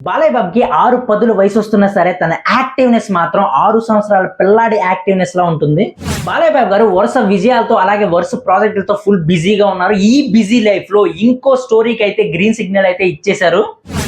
బాలయ్య బాబుకి 6-10 వయసు వస్తున్నా సరే తన యాక్టివ్నెస్ మాత్రం 6 సంవత్సరాల పిల్లాడి యాక్టివ్నెస్ లా ఉంటుంది. బాలయ్య బాబు గారు వరుస విజయాలతో అలాగే వరుస ప్రాజెక్టులతో ఫుల్ బిజీగా ఉన్నారు. ఈ బిజీ లైఫ్ లో ఇంకో స్టోరీకి అయితే గ్రీన్ సిగ్నల్ అయితే ఇచ్చేశారు.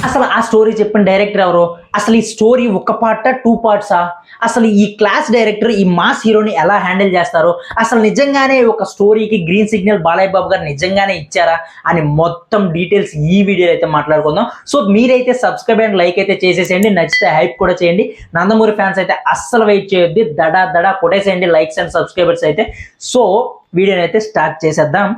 అసలు ఆ స్టోరీ చెప్పిన డైరెక్టర్ ఎవరు? అసలు ఈ స్టోరీ ఒక పార్టా 2 పార్ట్సా? అసలు ఈ క్లాస్ డైరెక్టర్ ఈ మాస్ హీరోని ఎలా హ్యాండిల్ చేస్తారు? అసలు నిజంగానే ఒక స్టోరీకి గ్రీన్ సిగ్నల్ బాలయ్య బాబు గారు నిజంగానే ఇచ్చారా అని మొత్తం డీటెయిల్స్ ఈ వీడియో అయితే మాట్లాడుకుందాం. సో మీరైతే సబ్స్క్రైబ్ అండ్ లైక్ అయితే చేసేసేయండి, నచ్చితే హైప్ కూడా చేయండి. నందమూరి ఫ్యాన్స్ అయితే అస్సలు వెయిట్ చేయొద్దు, దడా కొట్టేసేయండి లైక్స్ అండ్ సబ్స్క్రైబర్స్ అయితే. సో వీడియోని అయితే స్టార్ట్ చేసేద్దాం.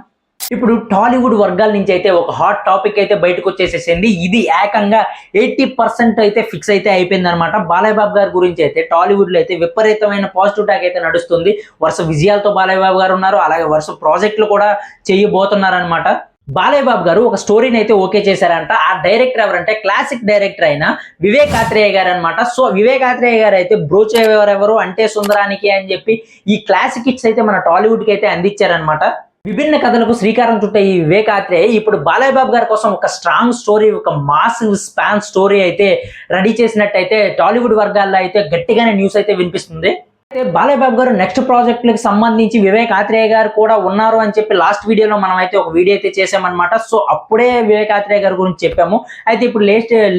ఇప్పుడు టాలీవుడ్ వర్గాల నుంచి అయితే ఒక హాట్ టాపిక్ అయితే బయటకు వచ్చేసేసింది. ఇది ఏకంగా 80% అయితే ఫిక్స్ అయితే అయిపోయింది అనమాట. బాలయ్య బాబు గారి గురించి అయితే టాలీవుడ్ లో అయితే విపరీతమైన పాజిటివ్ టాక్ అయితే నడుస్తుంది. వరుస విజయాలతో బాలయ్య బాబు గారు ఉన్నారు, అలాగే వరుస ప్రాజెక్టులు కూడా చేయబోతున్నారు అనమాట. బాలయ్య బాబు గారు ఒక స్టోరీని అయితే ఓకే చేశారంట. ఆ డైరెక్టర్ ఎవరంటే క్లాసిక్ డైరెక్టర్ అయిన వివేక్ ఆత్రేయ గారు అనమాట. సో వివేక్ ఆత్రేయ గారు అయితే బ్రోచేవరెవరు అంటే సుందరానికి అని చెప్పి ఈ క్లాసిక్ హిట్స్ అయితే మన టాలీవుడ్ కి అయితే అందించారనమాట. విభిన్న కథలకు శ్రీకారం చుట్టే ఈ వివేక్ ఆత్రేయ ఇప్పుడు బాలయ్య బాబు గారి కోసం ఒక స్ట్రాంగ్ స్టోరీ, ఒక మాసివ్ స్పాన్ స్టోరీ అయితే రెడీ చేసినట్టయితే టాలీవుడ్ వర్గాల్లో అయితే గట్టిగానే న్యూస్ అయితే వినిపిస్తుంది. అయితే బాలయ్య బాబు గారు నెక్స్ట్ ప్రాజెక్టులకు సంబంధించి వివేక్ ఆత్రేయ గారు కూడా ఉన్నారు అని చెప్పి లాస్ట్ వీడియోలో మనం అయితే ఒక వీడియో అయితే చేసామన్నమాట. సో అప్పుడే వివేక్ ఆత్రేయ గారి గురించి చెప్పాము. అయితే ఇప్పుడు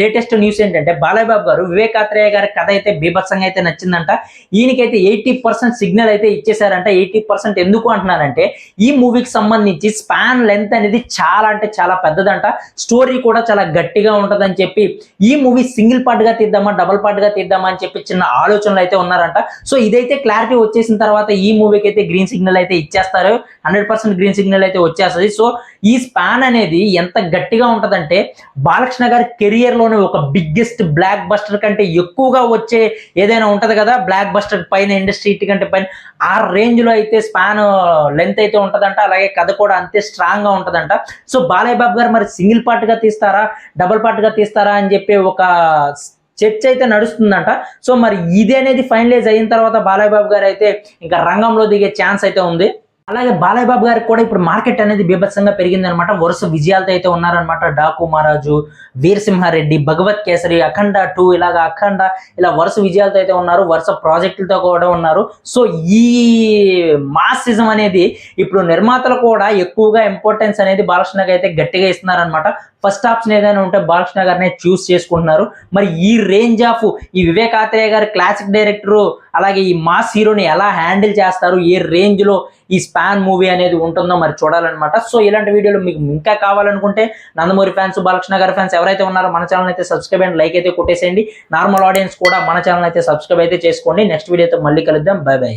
లేటెస్ట్ న్యూస్ ఏంటంటే బాలయ్య బాబు గారు వివేక్ ఆత్రేయ గారి కథ అయితే బీభత్సంగా అయితే నచ్చిందంట. ఈయనకైతే 80% సిగ్నల్ అయితే ఇచ్చేసారంట. 80% ఎందుకు అంటున్నారంటే ఈ మూవీకి సంబంధించి స్పాన్ లెంత్ అనేది చాలా అంటే చాలా పెద్దదంట. స్టోరీ కూడా చాలా గట్టిగా ఉంటుందని చెప్పి ఈ మూవీ సింగిల్ పార్ట్ గా తీద్దామా డబుల్ పార్ట్ గా తీద్దామా అని చెప్పి చిన్న ఆలోచనలు అయితే ఉన్నారంట. సో ఇదైతే క్లారిటీ వచ్చేసిన తర్వాత ఈ మూవీకి అయితే గ్రీన్ సిగ్నల్ అయితే ఇచ్చేస్తారు. 100% గ్రీన్ సిగ్నల్ అయితే వచ్చేస్తుంది. సో ఈ స్పాన్ అనేది ఎంత గట్టిగా ఉంటదంటే బాలకృష్ణ గారి కెరియర్ లోనే ఒక బిగ్గెస్ట్ బ్లాక్ బస్టర్ కంటే ఎక్కువగా వచ్చే ఏదైనా ఉంటది కదా, బ్లాక్ బస్టర్ పైన ఇండస్ట్రీ కంటే పైన ఆ రేంజ్ లో అయితే స్పాన్ లెంత్ అయితే ఉంటదంట. అలాగే కథ కూడా అంతే స్ట్రాంగ్ గా ఉంటదంట. సో బాలయ్య బాబు గారు మరి సింగిల్ పార్ట్ గా తీస్తారా డబుల్ పార్ట్ గా తీస్తారా అని చెప్పి ఒక చర్చ అయితే నడుస్తుందంట. సో మరి ఇది అనేది ఫైనలైజ్ అయిన తర్వాత బాలయ్య బాబు గారు అయితే ఇంకా రంగంలో దిగే ఛాన్స్ అయితే ఉంది. అలాగే బాలయ్య బాబు గారికి కూడా ఇప్పుడు మార్కెట్ అనేది బీభత్సంగా పెరిగింది అనమాట. వరుస విజయాలతో అయితే ఉన్నారనమాట. డాకు మహారాజు, వీరసింహారెడ్డి, భగవత్ కేసరి, అఖండ 2 ఇలా వరుస విజయాలతో అయితే ఉన్నారు. వరుస ప్రాజెక్టులతో కూడా ఉన్నారు. సో ఈ మాసిజం అనేది ఇప్పుడు నిర్మాతలు కూడా ఎక్కువగా ఇంపార్టెన్స్ అనేది బాలకృష్ణకి అయితే గట్టిగా ఇస్తున్నారనమాట. ఫస్ట్ ఆప్షన్ ఏదైనా ఉంటే బాలకృష్ణ గారినే చూస్ చేసుకుంటున్నారు. మరి ఈ రేంజ్ ఆఫ్ ఈ వివేక్ ఆత్రేయ గారి క్లాసిక్ డైరెక్టర్ అలాగే ఈ మాస్ హీరోని ఎలా హ్యాండిల్ చేస్తారు, ఏ రేంజ్ లో ఈ స్పాన్ మూవీ అనేది ఉంటుందో మరి చూడాలన్నమాట. సో ఇలాంటి వీడియోలు మీకు ఇంకా కావాలనుకుంటే నందమూరి ఫ్యాన్స్, బాలకృష్ణ గారి ఫ్యాన్స్ ఎవరైతే ఉన్నారో మన ఛానల్ అయితే సబ్స్క్రైబ్ అండ్ లైక్ అయితే కొట్టేసేయండి. నార్మల్ ఆడియన్స్ కూడా మన ఛానల్ అయితే సబ్స్క్రైబ్ అయితే చేసుకోండి. నెక్స్ట్ వీడియోతో మళ్ళీ కలుద్దాం. By by.